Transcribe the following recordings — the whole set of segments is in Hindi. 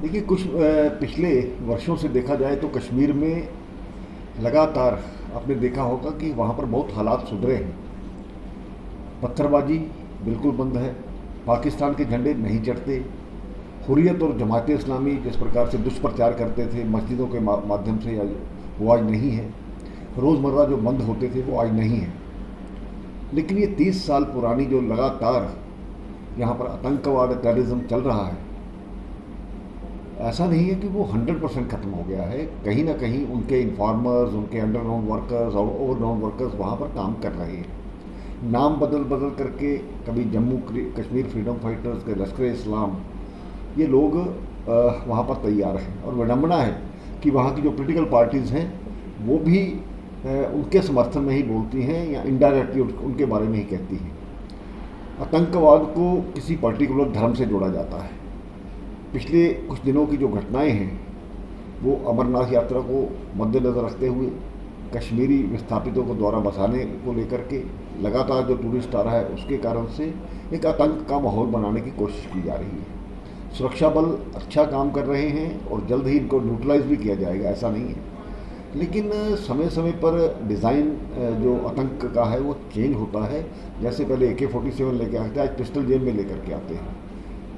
देखिए कुछ पिछले वर्षों से देखा जाए तो कश्मीर में लगातार आपने देखा होगा कि वहाँ पर बहुत हालात सुधरे हैं। पत्थरबाजी बिल्कुल बंद है, पाकिस्तान के झंडे नहीं चढ़ते, हुर्रियत और जमात इस्लामी जिस प्रकार से दुष्प्रचार करते थे मस्जिदों के माध्यम से, वो आज नहीं है। रोज़मर्रा जो बंद होते थे वो आज नहीं है। लेकिन ये 30 साल पुरानी जो लगातार यहाँ पर आतंकवाद टेररिज्म चल रहा है, ऐसा नहीं है कि वो 100% ख़त्म हो गया है। कहीं ना कहीं उनके इन्फॉर्मर्स, उनके अंडरग्राउंड वर्कर्स और ओवरग्राउंड वर्कर्स वहाँ पर काम कर रहे हैं। नाम बदल बदल करके कभी जम्मू कश्मीर फ्रीडम फाइटर्स के लश्कर इस्लाम, ये लोग वहाँ पर तैयार हैं। और विडम्बना है कि वहाँ की जो पोलिटिकल पार्टीज़ हैं वो भी उनके समर्थन में ही बोलती हैं या इनडायरेक्टली उनके बारे में ही कहती हैं। आतंकवाद को किसी पर्टिकुलर धर्म से जोड़ा जाता है। पिछले कुछ दिनों की जो घटनाएं हैं वो अमरनाथ यात्रा को मद्देनज़र रखते हुए कश्मीरी विस्थापितों को द्वारा बसाने को लेकर के लगातार जो टूरिस्ट आ रहा है उसके कारण से एक आतंक का माहौल बनाने की कोशिश की जा रही है। सुरक्षा बल अच्छा काम कर रहे हैं और जल्द ही इनको न्यूट्रलाइज भी किया जाएगा, ऐसा नहीं है। लेकिन समय समय पर डिज़ाइन जो आतंक का है वो चेंज होता है। जैसे पहले AK-47 लेके आते थे, आज पिस्टल जेब में लेकर के आते हैं।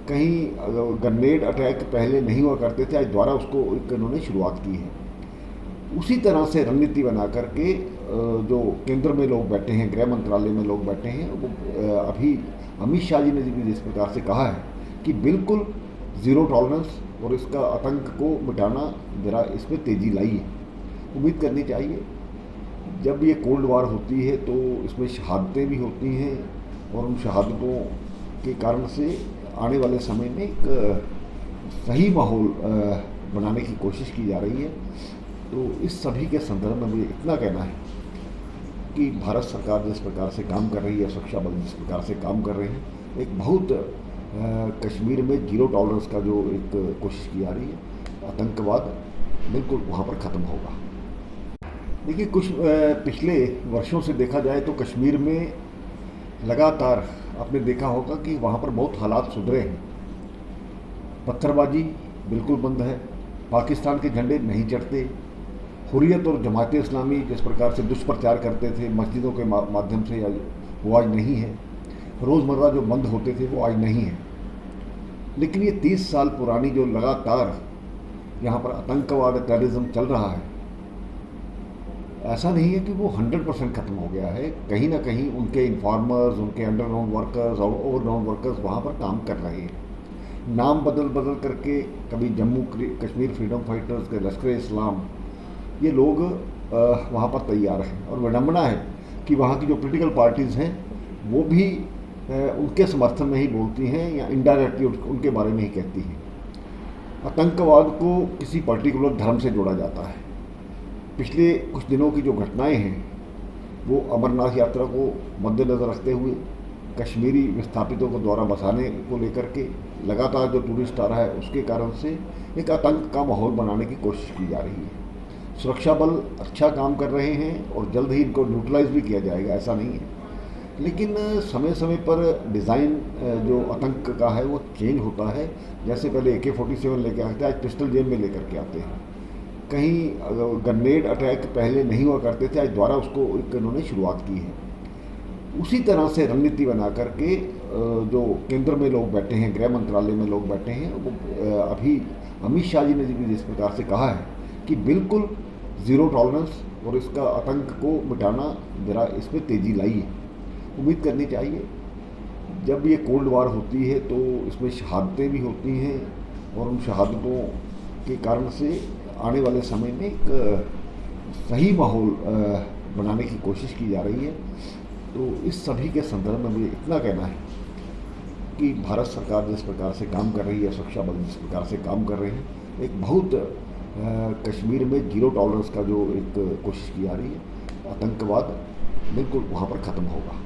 कहीं ग्रेनेड अटैक पहले नहीं हुआ करते थे, आज द्वारा उसको इन्होंने शुरुआत की है। उसी तरह से रणनीति बना करके जो केंद्र में लोग बैठे हैं, गृह मंत्रालय में लोग बैठे हैं, वो अभी अमित शाह जी ने भी जिस प्रकार से कहा है कि बिल्कुल ज़ीरो टॉलरेंस और इसका आतंक को मिटाना, ज़रा इसमें तेज़ी लाइए। उम्मीद करनी चाहिए। जब ये कोल्ड वार होती है तो इसमें शहादतें भी होती हैं और उन शहादतों के कारण से आने वाले समय में एक सही माहौल बनाने की कोशिश की जा रही है। तो इस सभी के संदर्भ में मुझे इतना कहना है कि भारत सरकार जिस प्रकार से काम कर रही है, सुरक्षा बल जिस प्रकार से काम कर रहे हैं, एक बहुत कश्मीर में ज़ीरो टॉलरेंस का जो एक कोशिश की जा रही है, आतंकवाद बिल्कुल वहाँ पर ख़त्म होगा। देखिए कुछ पिछले वर्षों से देखा जाए तो कश्मीर में लगातार आपने देखा होगा कि वहाँ पर बहुत हालात सुधरे हैं। पत्थरबाजी बिल्कुल बंद है, पाकिस्तान के झंडे नहीं चढ़ते, हुर्रियत और जमात इस्लामी जिस प्रकार से दुष्प्रचार करते थे मस्जिदों के माध्यम से, वो आज नहीं है। रोज़मर्रा जो बंद होते थे वो आज नहीं है। लेकिन ये 30 साल पुरानी जो लगातार यहाँ पर आतंकवाद टेररिज्म चल रहा है, ऐसा नहीं है कि वो 100% ख़त्म हो गया है। कहीं ना कहीं उनके इन्फॉर्मर्स, उनके अंडरग्राउंड वर्कर्स और ओवरग्राउंड वर्कर्स वहाँ पर काम कर रहे हैं। नाम बदल बदल करके कभी जम्मू कश्मीर फ्रीडम फाइटर्स के लश्कर इस्लाम, ये लोग वहाँ पर तैयार हैं। और विडम्बना है कि वहाँ की जो पोलिटिकल पार्टीज़ हैं वो भी उनके समर्थन में ही बोलती हैं या इनडायरेक्टली उनके बारे में ही कहती हैं। आतंकवाद को किसी पर्टिकुलर धर्म से जोड़ा जाता है। पिछले कुछ दिनों की जो घटनाएं हैं वो अमरनाथ यात्रा को मद्देनज़र रखते हुए कश्मीरी विस्थापितों को द्वारा बसाने को लेकर के लगातार जो टूरिस्ट आ रहा है उसके कारण से एक आतंक का माहौल बनाने की कोशिश की जा रही है। सुरक्षा बल अच्छा काम कर रहे हैं और जल्द ही इनको न्यूट्रलाइज भी किया जाएगा, ऐसा नहीं है। लेकिन समय समय पर डिज़ाइन जो आतंक का है वो चेंज होता है। जैसे पहले AK-47 लेके आते थे, आज पिस्टल जेब में लेकर के आते हैं। कहीं ग्रेनेड अटैक पहले नहीं हुआ करते थे, आज द्वारा उसको इन्होंने शुरुआत की है। उसी तरह से रणनीति बना करके जो केंद्र में लोग बैठे हैं, गृह मंत्रालय में लोग बैठे हैं, वो अभी अमित शाह जी ने भी जिस प्रकार से कहा है कि बिल्कुल ज़ीरो टॉलरेंस और इसका आतंक को मिटाना, ज़रा इसमें तेज़ी लाइए। उम्मीद करनी चाहिए। जब ये कोल्ड वार होती है तो इसमें शहादतें भी होती हैं और उन शहादतों के कारण से आने वाले समय में एक सही माहौल बनाने की कोशिश की जा रही है। तो इस सभी के संदर्भ में मुझे इतना कहना है कि भारत सरकार जिस प्रकार से काम कर रही है, सुरक्षा बल जिस प्रकार से काम कर रहे हैं, एक बहुत कश्मीर में ज़ीरो टॉलरेंस का जो एक कोशिश की जा रही है, आतंकवाद बिल्कुल वहाँ पर ख़त्म होगा।